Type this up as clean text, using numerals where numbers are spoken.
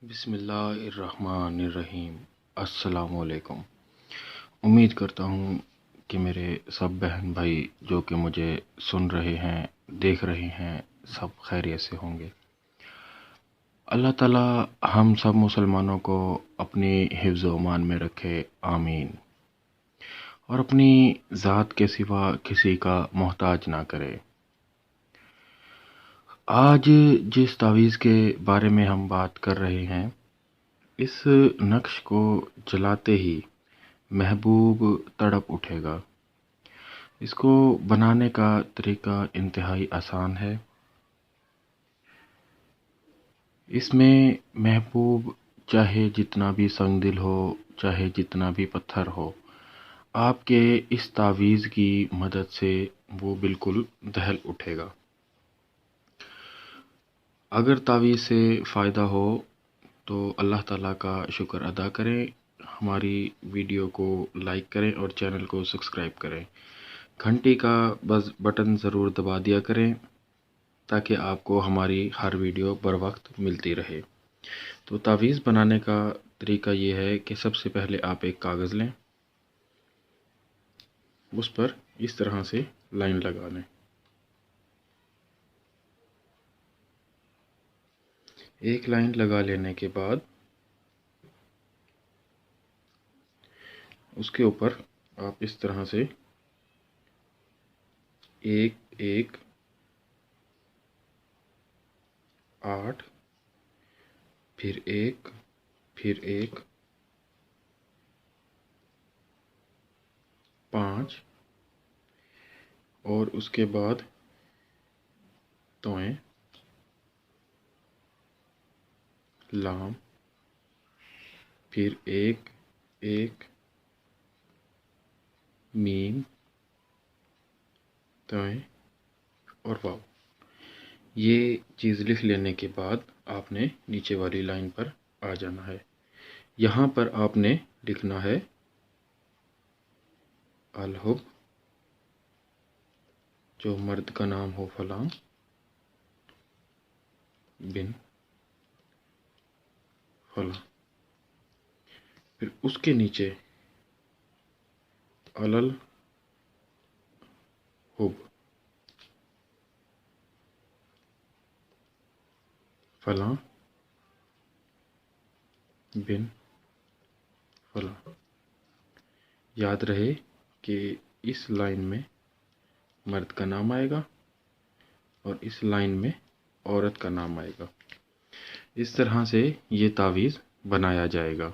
بسم اللہ الرحمن الرحیم۔ السلام علیکم۔ امید کرتا ہوں کہ میرے سب بہن بھائی جو کہ مجھے سن رہے ہیں، دیکھ رہے ہیں، سب خیریت سے ہوں گے۔ اللہ تعالی ہم سب مسلمانوں کو اپنی حفظ و امان میں رکھے، آمین، اور اپنی ذات کے سوا کسی کا محتاج نہ کرے۔ آج جس تعویذ کے بارے میں ہم بات کر رہے ہیں، اس نقش کو جلاتے ہی محبوب تڑپ اٹھے گا۔ اس کو بنانے کا طریقہ انتہائی آسان ہے۔ اس میں محبوب چاہے جتنا بھی سنگ دل ہو، چاہے جتنا بھی پتھر ہو، آپ کے اس تعویذ کی مدد سے وہ بالکل دہل اٹھے گا۔ اگر تعویذ سے فائدہ ہو تو اللہ تعالیٰ کا شکر ادا کریں، ہماری ویڈیو کو لائک کریں اور چینل کو سبسکرائب کریں۔ گھنٹی کا بٹن ضرور دبا دیا کریں تاکہ آپ کو ہماری ہر ویڈیو بر وقت ملتی رہے۔ تو تعویذ بنانے کا طریقہ یہ ہے کہ سب سے پہلے آپ ایک کاغذ لیں، اس پر اس طرح سے لائن لگا لیں۔ ایک لائن لگا لینے کے بعد اس کے اوپر آپ اس طرح سے ایک ایک 8، پھر ایک، پھر ایک 5، اور اس کے بعد توئیں، لام، پھر ایک ایک میم، توئیں اور واو۔ یہ چیز لکھ لینے کے بعد آپ نے نیچے والی لائن پر آ جانا ہے۔ یہاں پر آپ نے لکھنا ہے الحب، جو مرد کا نام ہو فلاں، بن فلاں، پھر اس کے نیچے علل حب، فلاں بن فلاں۔ یاد رہے کہ اس لائن میں مرد کا نام آئے گا اور اس لائن میں عورت کا نام آئے گا۔ اس طرح سے یہ تعویذ بنایا جائے گا۔